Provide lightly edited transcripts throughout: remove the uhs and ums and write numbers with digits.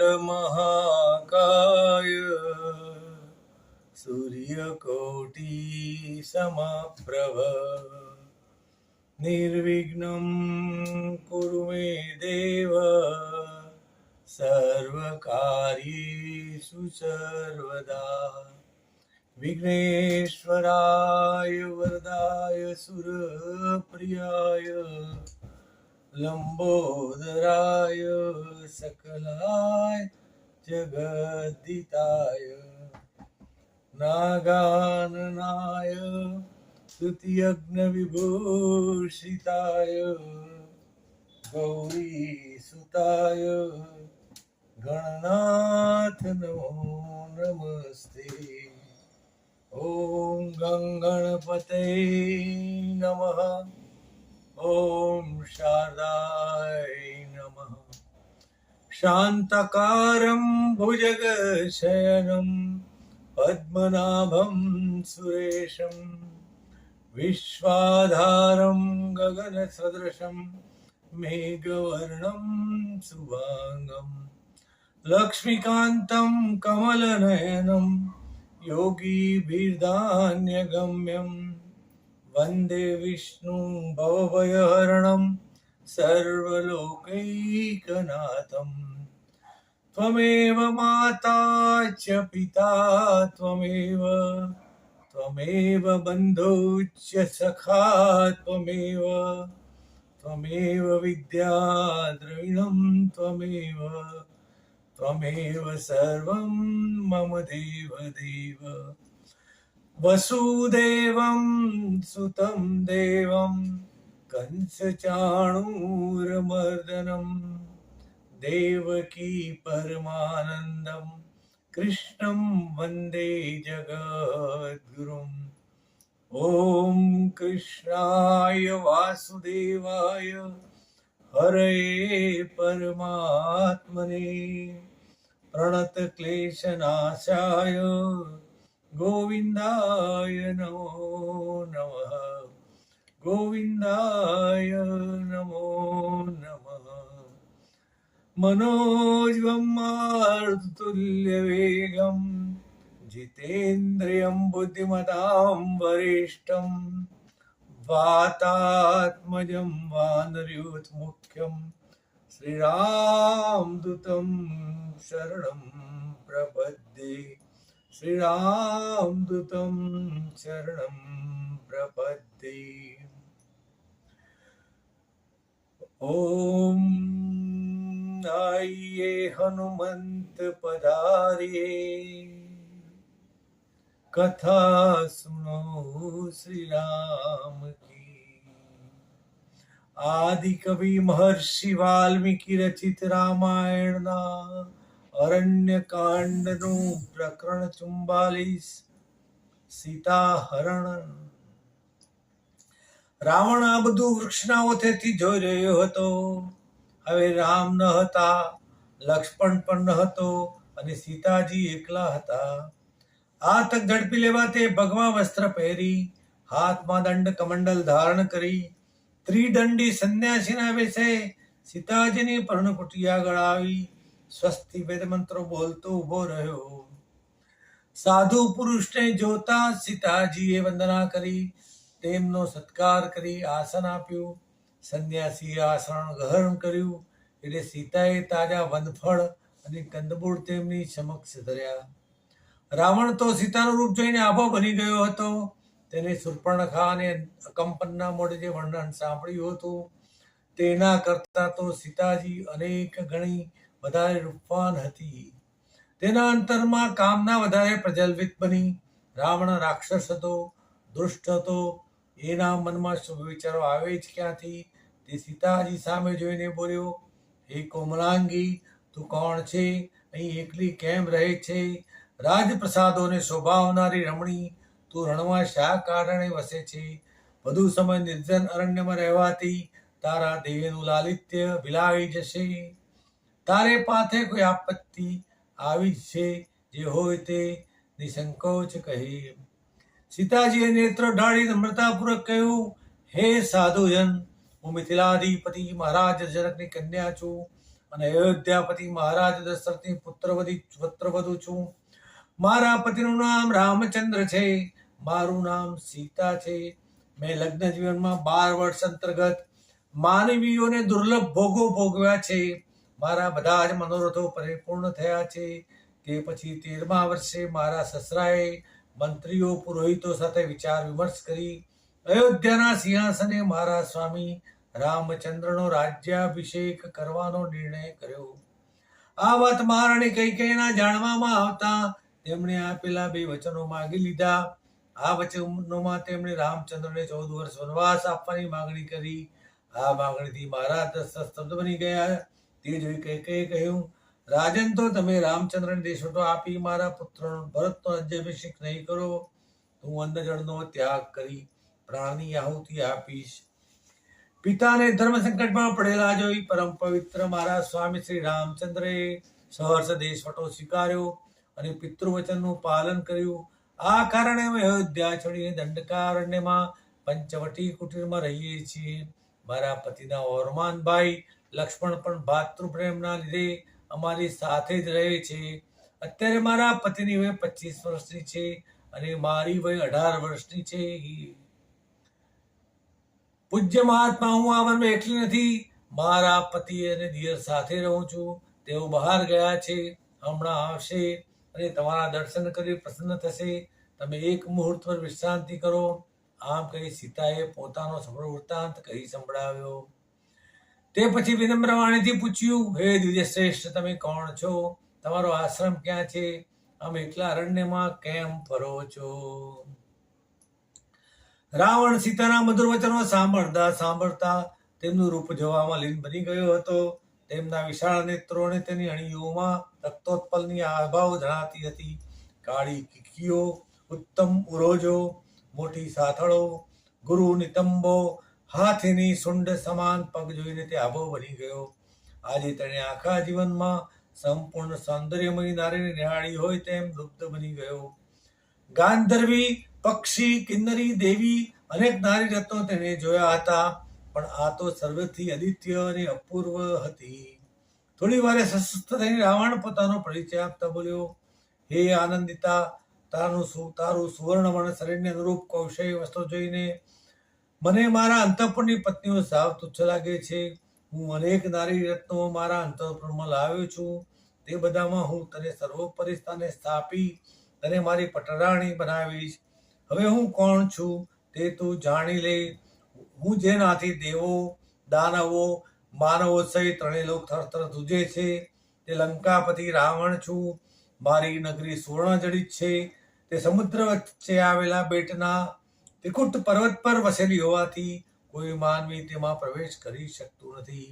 महाकाय सूर्यकोटि समप्रभ निर्विघ्नं कुरु मे देव सर्वकार्येषु सर्वदा विघ्नेश्वराय वरदाय सुरप्रियाय लंबोदराय सकलाय जगद्दिताय नागाननाय स्तुतियज्ञविभूषिताय गौरीसुताय गणनाथ नमो नमस्ते। ओम गंगणपते नमः। ओम शारदाय नमः। शांताकारं भुजगशयनं पद्मनाभं सुरेशं विश्वाधारं गगनसदृशं मेघवर्णं शुभांगं लक्ष्मीकान्तं कमलनयनं योगीभिर्धान्यगम्यं वन्दे विष्णु भवभयहरणं सर्वलोकैकनाथं त्वमेव माता च पिता त्वमेव बन्धुश्च सखा त्वमेव विद्या द्रविणं त्वमेव सर्वं मम देव वसुदेवं सुतं देवं कंसचाणूरमर्दनं देवकी परमानन्दं कृष्णं वन्दे जगद्गुरुम्। ॐ कृष्णाय वासुदेवाय हरये परमात्मने प्रणतक्लेशनाशाय गोविन्दाय नमो नमः। गोविन्दाय नमो नमः। मनोजवं मारुततुल्यवेगं जितेन्द्रियं बुद्धिमतां वरिष्ठं वातात्मजं वानरयूथमुख्यं श्रीरामदूतं शरणं प्रपद्ये। श्रीरामदूतं शरणं प्रपद्ये। ओम आइए हनुमंत पधारिए, कथा सुनो श्री राम की। आदि कवि महर्षि वाल्मीकि रचित रामायण ना अरण्य कांड નું પ્રકરણ 44 સીતા હરણ। રાવણ આ બધું વૃક્ષના ઓથેથી જોઈ રહ્યો હતો। હવે રામ ન હતા, લક્ષ્મણ પણ ન હતો અને સીતાજી એકલા હતા। આ તક ઝડપી લેવા તે ભગવા વસ્ત્ર પહેરી, હાથમાં દંડ કમંડલ ધારણ કરી, ત્રિદંડી સંન્યાસીના વેશે સીતાજીની પર્ણકુટી આગળ આવી સ્વસ્તિ વેદ મંત્રો બોલતો ઉભો રહ્યો। સાધુ પુરુષને જોતા સીતાજીએ વંદના કરી, તેમનો સત્કાર કરી આસન આપ્યું। સંન્યાસીએ આસન ગ્રહણ કર્યું એટલે સીતાએ તાજા વનફળ અને કંદમૂળ તેમની સમક્ષ ધર્યા। રાવણ તો સીતાનું રૂપ જોઈને આભો બની ગયો હતો। તેને શૂર્પણખા અને અકંપનના મોઢે જે વર્ણન સાંભળ્યું હતું તેના કરતા તો સીતાજી અનેક ગણી વધારે રૂપવાન હતી। તેના અંતરમાં કામના વધારે પ્રજ્વલિત બની। રાવણ રાક્ષસ હતો, દુષ્ટ હતો। એના મનમાં શુભ વિચારો આવે જ ક્યાંથી? તે સીતાજી સામે જોઈને બોલ્યો, હે કોમલાંગી, તું કોણ છે? અહીં એકલી કેમ રહે છે? રાજપ્રસાદોને શોભાવનારી રમણી, તું રણમાં શા કારણે વસે છે? વધુ સમય નિર્જન અરણ્યમાં રહેવાથી તારા દેહનું લાલિત્ય વિલાઈ જશે। તારે પાથે કોઈ આપત્તિ આવી છે જે હોય તે નિસંકોચ કહે। સીતાજીએ નેત્રો ઢાળી નમ્રતાપૂર્વક કહ્યું, હે સાધુજન, હું મિથિલાધિપતિ મહારાજ જનકની કન્યા છું અને અયોધ્યાપતિ મહારાજ દશરથની પુત્રવધુ છું. મારા પતિનું નામ રામચંદ્ર છે, મારું નામ સીતા છે. મેં લગ્ન જીવનમાં 12 વર્ષ અંતર્ગત માનવીઓને દુર્લભ ભોગો ભોગવ્યા છે. મારા બધા જ મનોરથો પરિપૂર્ણ થયા છે. તે પછી 13મા વર્ષે મારા સસરાએ મંત્રીઓ પુરોહિતો સાથે વિચાર વિમર્શ કરી અયોધ્યાના સિંહાસને મારા સ્વામી રામચંદ્રનો રાજ્યાભિષેક કરવાનો નિર્ણય કર્યો. આ વાત મહારાણી કૈકેયીના જાણવામાં આવતા તેમણે આપેલા 2 વચનો માંગી લીધા. આ વચનોમાં તેમણે રામચંદ્રને 14 વર્ષ વનવાસ આપવાની માંગણી કરી. આ માંગણીથી મહારાજ દશરથ સ્તબ્ધ બની ગયા. તે જોઈ કૈકેયીએ કહ્યું, રાજન, તો તમે રામચંદ્રને દેશવટો આપી મારા પુત્ર ભરતનો રાજ્યાભિષેક નહીં કરો તો હું અન્ન જળનો ત્યાગ કરી પ્રાણની આહુતિ આપીશ. પિતાને ધર્મ સંકટમાં પડેલા જોઈ પરમ પવિત્ર મારા સ્વામી શ્રી રામચંદ્રએ સહર્ષ દેશવટો સ્વીકાર્યો અને પિતૃવચનનું પાલન કર્યું. આ કારણે અમે અયોધ્યા છોડીને દંડકારણ્યમાં પંચવટી કુટીરમાં રહીએ છીએ. મારા પતિના ઓરમાન ભાઈ લક્ષ્મણ પણ ભાતૃપ્રેમના લીધે અમારી સાથે જ રહે છે. અત્યારે મારા પતિની વય 25 વર્ષની છે અને મારી વય 18 વર્ષની છે. પૂજ્ય મહાત્મા, હું આ વનમાં એકલી નથી. મારા પતિ અને દિયર સાથે રહું છું. તેઓ બહાર ગયા છે, હમણાં આવશે અને તમારા દર્શન કરી પ્રસન્ન થશે. તમે એક મુહૂર્ત પર વિશ્રાંતિ કરો. આમ કહી સીતાએ પોતાનો સમગ્ર વૃત્તાંત કહી સંભળાવ્યો. તે પછી વિનમ્ર વાણીથી પૂછ્યું, હે દ્વિજશ્રેષ્ઠ, તમે કોણ છો? તમારો આશ્રમ ક્યાં છે? આમ એકલા અરણ્યમાં કેમ ફરો છો? રાવણ સીતાના મધુર વચનો સાંભળતા તેમનું રૂપ જોવામાં લીન બની ગયો હતો. તેમના વિશાળ નેત્રોને તેની અણીઓમાં રક્તોત્પલની આભાઓ જણાતી હતી. કાળી કીકીઓ, ઉત્તમ ઉરોજો, મોટી સાથળો, ગુરુ નિતંબો, હાથીની સુંડ સમાન પગ જોઈને તે આભો બની ગયો. આજે તેણે આખા જીવનમાં સંપૂર્ણ સૌંદર્યમય નારીને નિહાળી હોય તેમ લુપ્ત બની ગયો. ગાંધર્વી, પક્ષી, કિન્નરી, દેવી અનેક નારી રત્નો તેણે જોયા હતા, પણ આ તો સર્વથી અદિત્ય અને અપૂર્વ હતી. થોડી વારે સશસ્ત્ર થઈને રાવણ પોતાનો પરિચય આપતા બોલ્યો, હે આનંદિતા, તારું સુવર્ણવર્ણ શરીરને અનુરૂપ કૌશલ્ય વસ્ત્રો જોઈને મને મારા અંતઃપુરની પત્નીઓ સાવ તુચ્છ લાગે છે. હું અનેક નારી રત્નો મારા અંતઃપુરમાં લાવ્યો છું. તે બધામાં હું તને સર્વોપરી સ્થાને સ્થાપી તને મારી પટરાણી બનાવીશ. હવે હું કોણ છું તે તું જાણી લે. હું જેનાથી દેવો, દાનવો, માનવો સહિત 3 લોક થરથર ધ્રુજે છે તે લંકાપતિ રાવણ છું. મારી નગરી સુવર્ણજડિત છે. તે સમુદ્ર વચ્ચે આવેલા બેટના ત્રિકુટ પર્વત પર વસેલી હોવાથી કોઈ માનવી તેમાં પ્રવેશ કરી શકતું નથી.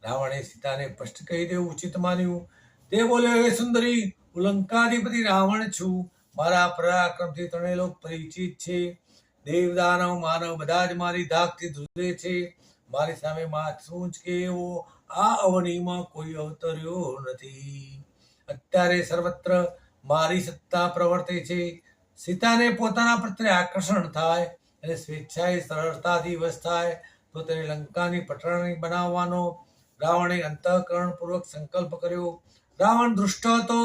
રાવણે સીતાને સ્પષ્ટ કહી દેવું ઉચિત માન્યું. તે બોલ્યો, હે સુંદરી, હું લંકાધિપતિ રાવણ છું. મારા પરાક્રમથી 3 લોક પરિચિત છે. દેવ, દાનવ, માનવ બધા જ મારી ધાકથી ધ્રુજે છે. મારી સામે માથું જ કે એવો આ અવનીમાં કોઈ અવતર્યો નથી. અત્યારે સર્વત્ર મારી સત્તા પ્રવર્તે છે. સીતાને પોતાના પ્રત્યે આકર્ષણ થાય અને સ્વેચ્છાએ સરળતાથી વશ થાય તો તેને લંકાની પટરાણી બનાવવાનો રાવણે અંતઃકરણપૂર્વક સંકલ્પ કર્યો. રાવણ દુષ્ટ હતો,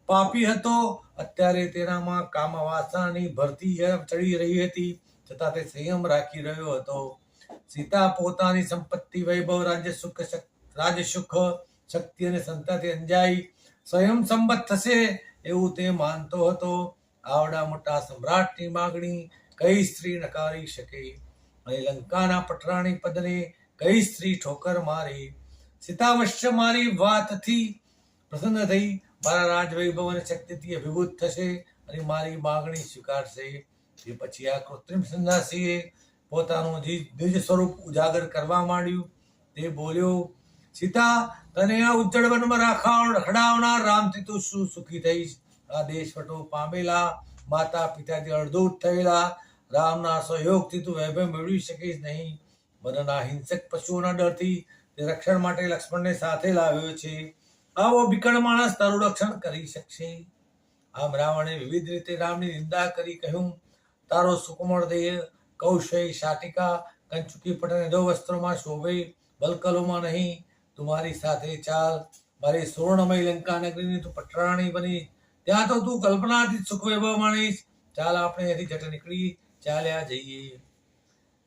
પાપી હતો. અત્યારે તેનામાં કામવાસનાની ભરતી ચડી રહી હતી, છતાં તે સંયમ રાખી રહ્યો હતો. સીતા પોતાની સંપત્તિ, વૈભવ, રાજસુખ, શક્તિ અને સંતાથી અંજાઈ સ્વયં સંબત થશે એવું તે માનતો હતો. આવડા મોટા સમ્રાટની માગણી કઈ સ્ત્રી નકારી શકે? અને લંકાના પટરાણી પદને કઈ સ્ત્રી ઠોકર મારી? સીતાવશ્ય મારી વાતથી પ્રસન્ન થઈ મારા રાજવૈભવ અને શક્તિથી અભિભૂત થશે અને મારી માગણી સ્વીકારશે. તે પછી આ કૃત્રિમ સંન્યાસીએ પોતાનું નિજ સ્વરૂપ ઉજાગર કરવા માંડ્યું. તે બોલ્યો, સીતા, તને આ ઉજ્જડ વનમાં રખડાવનાર રામથી તું શું સુખી થઈશ? આ દેશવટો પામેલા, માતા પિતાથી અડધૂત થયેલા રામના સહયોગથી તું વૈભવ મેળવી શકીશ નહીં. વનના હિંસક પશુઓના ડરથી તે રક્ષણ માટે લક્ષ્મણને સાથે લાવ્યો છે. આવો વિકળ માણસ તારું રક્ષણ કરી શકશે? આમ રાવણે વિવિધ રીતે રામની નિંદા કરી કહ્યું, તારો સુકોમળ દેહ, કૌશય, શાટિકા, કંચુકી પટને જો વસ્ત્રોમાં શોભે, બલકલોમાં નહીં. તું મારી સાથે ચાલ, મારી સુવર્ણમય લંકા નગરીની તું પટરાણી બની, ત્યાં તો તું કલ્પનાથી સુખ વૈભવ માણીશ. ચાલ આપણે અહીંથી જટ નીકળી ચાલ્યા જઈએ.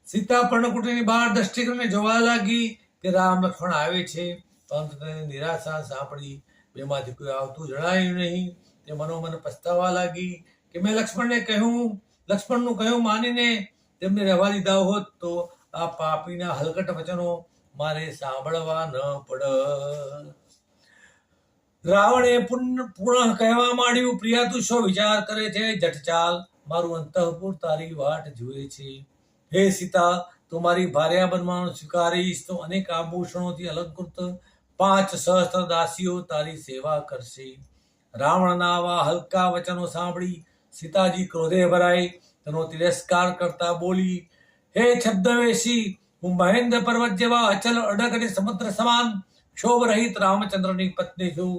સીતા પર્ણકુટીની બહાર દ્રષ્ટિ કરીને જોવા લાગી કે રામ લક્ષ્મણ આવે છે, પરંતુ તેને નિરાશા સાંભળી. બેમાંથી કોઈ આવતું જણાયું નહીં. તે મનોમન પસ્તાવા લાગી કે મેં લક્ષ્મણનું કહ્યું માનીને તેમને રહેવા દીધા હોત તો આ પાપીના હલકટ વચનો મારે સાંભળવા ન પડત. રાવણે પુનઃ કહેવા માંડ્યું, પ્રિયા તું શો વિચાર કરે છે? જટ ચાલ, મારું અંતઃપુર તારી વાટ જુએ છે. હે સીતા, તું મારી ભાર્યા બનવાનું સ્વીકારીશ તો અનેક આભૂષણોથી અલંકૃત 5 સહસ્ત્ર દાસીઓ તારી સેવા કરશે. રાવણના આવા હલકા વચનો સાંભળી સીતાજી ક્રોધે ભરાઈ તેનો તિરસ્કાર કરતા બોલી, હે છદ્મવેશી, હું મહેન્દ્ર પર્વત જેવા અચલ અડગ અને સમુદ્ર સમાન ક્ષોભ રહિત રામચંદ્રની પત્ની છું.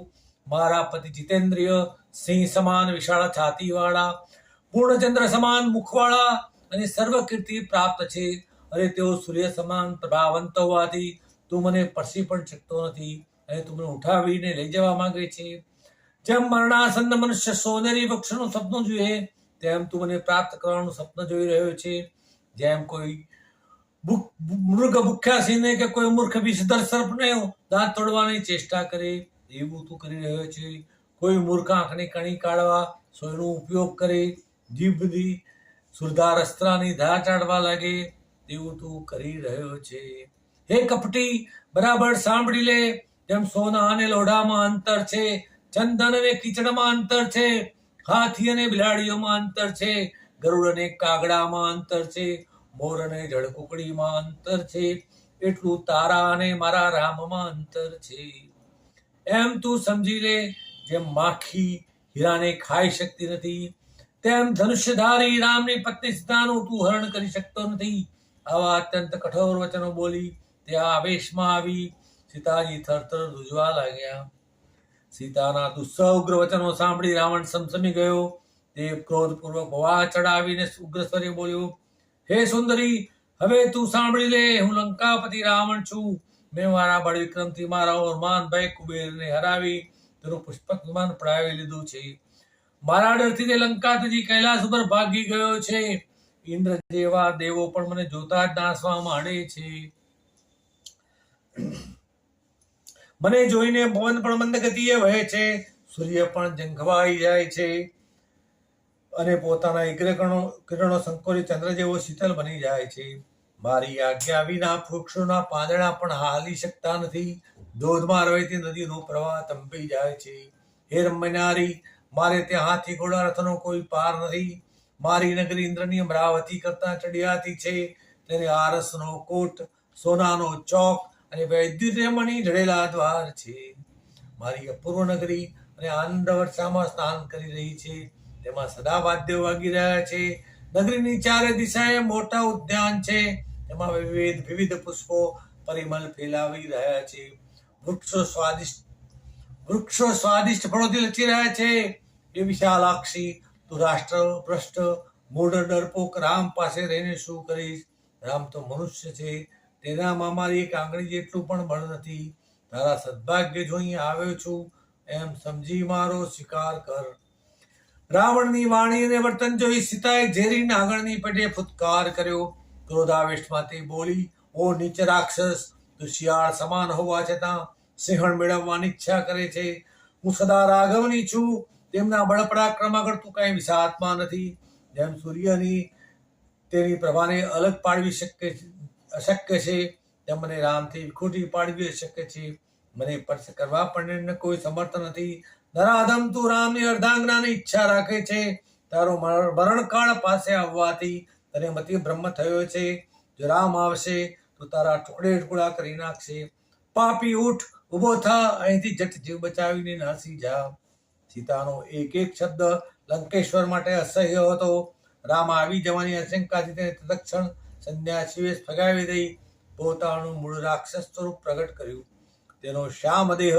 મારા પતિ જીતેન્દ્રિય, સિંહ સમાન વિશાળ છાતીવાળા, પૂર્ણચંદ્ર સમાન મુખવાળા અને સર્વ કીર્તિ પ્રાપ્ત છે. અરે તેઓ સૂર્ય સમાન પ્રભાવંત હોવાથી તું મને સ્પર્શી પણ શકતો નથી અને તું મને ઉઠાવીને લઈ જવા માંગે છે. જેમ મરણાસન્ન મનુષ્ય સોનેરી વૃક્ષનું સપનું જોઈએ તેમ તું મને પ્રાપ્ત કરવાનું સપન જોઈ રહ્યો છે. જેમ કોઈ મૃગ ભૂખ્યા સિંહને કે કોઈ મૂર્ખ વિષધર સર્પને દાંત તોડવાની ચેષ્ટા કરે એવું તું કરી રહ્યો છે. કોઈ મૂર્ખ આંખની કણી કાઢવા સોયનો ઉપયોગ કરે, જીભની સુરધાર અસ્ત્રાની ધાર ચાડવા લાગે તેવું તું કરી રહ્યો છે. હે કપટી, બરાબર સાંભળી લે. જેમ સોના અને લોઢામાં અંતર છે, ચંદન અને કીચડમાં અંતર છે, હાથી અને બિલાડીઓમાં અંતર છે, ગરુડ અને કાગડામાં અંતર છે, મોર અને જળકુકડીમાં અંતર છે, એટલું તારા અને મારા રામમાં અંતર છે. એમ તું સમજી લે. જેમ માખી હીરાને ખાઈ શકતી નથી તેમ ધનુષ્યધારી રામની પત્ની સીતાનું તું હરણ કરી શકતો નથી. આવા અત્યંત કઠોર વચનો બોલી તે આવેશમાં આવી સીતાજી થરથર ધ્રુજવા લાગ્યા. સીતાના દુસ્સહ ઉગ્ર વચનો સાંભળી રાવણ સમસમી ગયો. તે ક્રોધપૂર્વક ભવા ચડાવીને ઉગ્ર સ્વરે બોલ્યો, હે સુંદરી, હવે તું સાંભળી લે. હું લંકાપતિ રાવણ છું. મેં મારા બળ વિક્રમથી મારા ઓરમાન ભાઈ કુબેરને હરાવી તેનું પુષ્પક વિમાન પડાવી લીધું છે. મારા ડરથી તે લંકા ત્યજી કૈલાસ ઉપર ભાગી ગયો છે. ઇન્દ્ર જેવા દેવો પણ મને જોતા જ નાસવા માંડે છે. મને જોઈને પવન પણ મંદ ગતિએ વહે છે, સૂર્ય પણ ઝંખવાઈ જાય છે અને પોતાના ઉગ્ર કિરણો સંકોરી ચંદ્ર જેવો શીતલ બની જાય છે. મારી આજ્ઞા વિના વૃક્ષોના પાંદડા પણ હાલી શકતા નથી. ધોધમાર વહેતી નદીનો પ્રવાહ તંપી જાય છે. હે રમ્યનારી, મારે ત્યાં હાથી ઘોડા રથનો કોઈ પાર નથી. મારી નગરી ઇન્દ્રની અમરાવતી કરતા ચડિયાતી છે. તેને આરસનો કોટ, સોનાનો ચોક અને વૈદ્યુતમણી જડેલા દ્વાર છે. મારી અપૂર્વ નગરી અને આનંદ વર્ષામાં સ્નાન કરી રહી છે. તેમાં સદા વાદ્યો વાગી રહ્યા છે. નગરીની ચારે દિશાએ મોટા ઉદ્યાન છે. તેમાં વિવિધ પુષ્પો પરિમલ ફેલાવી રહ્યા છે. વૃક્ષો સ્વાદિષ્ટ ફળોથી લચી રહ્યા છે. એ વિશાલાક્ષી, તું રાષ્ટ્ર ભ્રષ્ટ મૂઢ ડરપોક રામ પાસે રહીને શું કરીશ? રામ તો મનુષ્ય છે, તેનામાં મારી એક આંગળી જેટલું પણ બળ નથી. તારા સદભાગ્ય જો અહીં આવ્યો છું એમ સમજી મારો સ્વીકાર કર. રાવણની વાણી અને વર્તન જોઈ સીતાએ ઝેરી નાગણની પેટે ફૂત્કાર કર્યો. ક્રોધાવેશમાં તે બોલી, ઓ નીચ રાક્ષસ, તું શિયાળ સમાન હોવા છતાં સિંહણ મેળવવાની ઈચ્છા કરે છે. હું સદા રાઘવની છું. તેમના બળ પરાક્રમ આગળ તું કઈ વિષાત્મા નથી. જેમ સૂર્યની તેની પ્રભાને અલગ પાડવી અશક્ય છે તેમ મને રામથી વિખૂટી પાડવી અશક્ય છે. મને સ્પર્શ કરવા પણ કોઈ સમર્થ નથી. નરાધમ, તું રામની અર્ધાંગનાની ઈચ્છા રાખે છે. તારો મરણકાળ પાસે આવવાથી તને મતિ બ્રહ્મ થયો છે. જો રામ આવશે તો તારા ટુકડા કરી નાખશે. પાપી, ઉઠ, ઉભો થા, અહીંથી જટ જીવ બચાવીને નાસી જા. સીતાનો એક એક શબ્દ લંકેશ્વર માટે અસહ્ય હતો. રામ આવી જવાની આશંકાથી તેને તત્ક્ષણ સંન્યાસી વેશ ફગાવી દઈ પોતાનું મૂળ રાક્ષસ સ્વરૂપ પ્રગટ કર્યું. તેનો શ્યામ દેહ,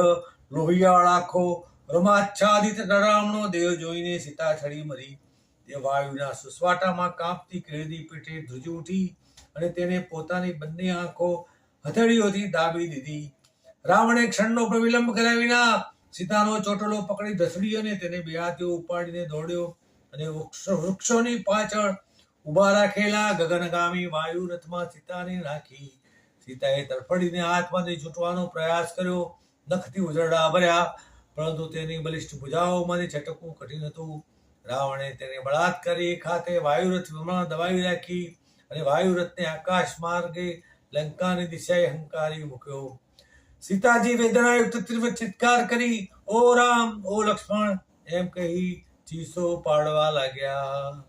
લોહિયાળ આંખો, રોમાચ્છાદિત ડરામણો દેહ જોઈને સીતા છડી મરી. તે વાયુના સુસવાટામાં કાંપતી કેળદી પેટે ધ્રુજી ઉઠી અને તેને પોતાની બંને આંખો હથેળીઓથી દાબી દીધી. રાવણે ક્ષણનો પણ વિલંબ કર્યા વિના સીતાનો ચોટલો પકડી ધસડી અને તેને બે હાથે ઉપાડીને દોડ્યો અને વૃક્ષોની પાછળ ઉભા રાખેલા ગગનગામી વાયુ રથમાં સીતાને નાખી. સીતાએ તડફડીને હાથમાંથી છૂટવાનો પ્રયાસ કર્યો. નખથી ઉજરડા ભર્યા, પરંતુ તેની બલિષ્ઠ ભુજાઓમાંથી છટકવું કઠિન હતું. રાવણે તેને બળાત્કારી એક હાથે વાયુરથમાં દબાવી રાખી અને વાયુરથને આકાશ માર્ગે લંકાની દિશાએ હંકારી મૂક્યો. સીતાજી વેદનાયુક્ત તીવ્ર ચિત્કાર કરી, ઓ રામ, ઓ લક્ષ્મણ એમ કહી ચીસો પાડવા લાગ્યા.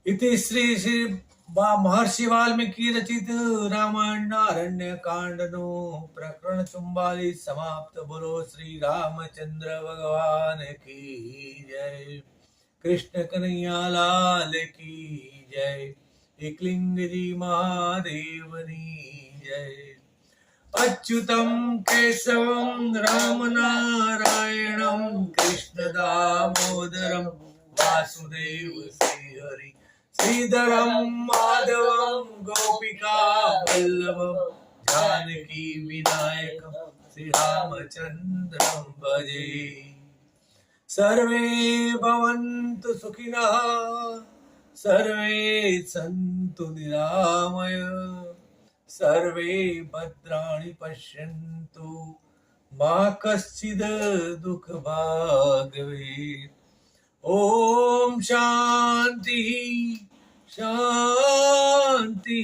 ઇતિ શ્રી મહર્ષિ વાલ્મીકી રચિત રામાયણના અરણ્ય કાંડનું પ્રકરણ 44 સમાપ્ત. બોલો શ્રી રામચંદ્ર ભગવાન કી જય. કૃષ્ણ કનૈયા લાલ કી જય. એકલિંગજી મહાદેવની જય. અચ્યુતમ કેશવમ રામ નારાયણમ કૃષ્ણ દામોદરમ વાસુદેવ શ્રી હરિ શ્રીધરમ માધવમ ગોપિકા વલ્લભમ જાનકી વિનાયકમ શ્રી રામચંદ્રમ ભજે. સર્વે ભવન્તુ સુખિનઃ, સર્વે સંતુ નિરામય, સર્વે ભદ્રાણિ પશ્યન્તુ મા કશ્ચિદ દુઃખ ભાગ ભવેत्. ઓમ શાંતિ શાંતિ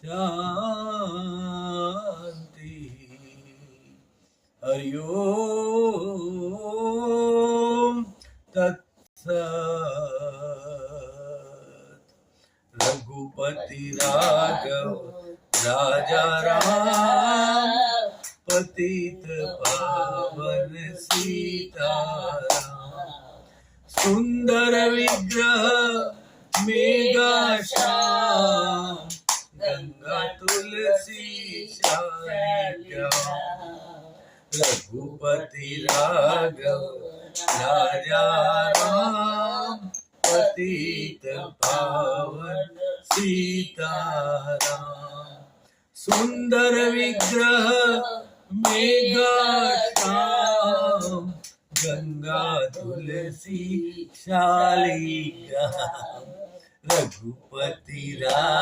શાંતિ. હરિ ઓમ તત્સત. રઘુપતિ રાઘવ રાજા રામ પતિત પાવન સીતારામ. સુંદર વિગ્રહ મેઘા શ્યામ ગંગા તુલસી શ્યામ. રઘુપતિ રાઘવ રાજા રામ પતિત પાવન સીતારામ. સુંદર વિગ્રહ મેઘા શ્યામ ગંગા તુલસી શાલિગ્રામ. રઘુપતિ રાઘવ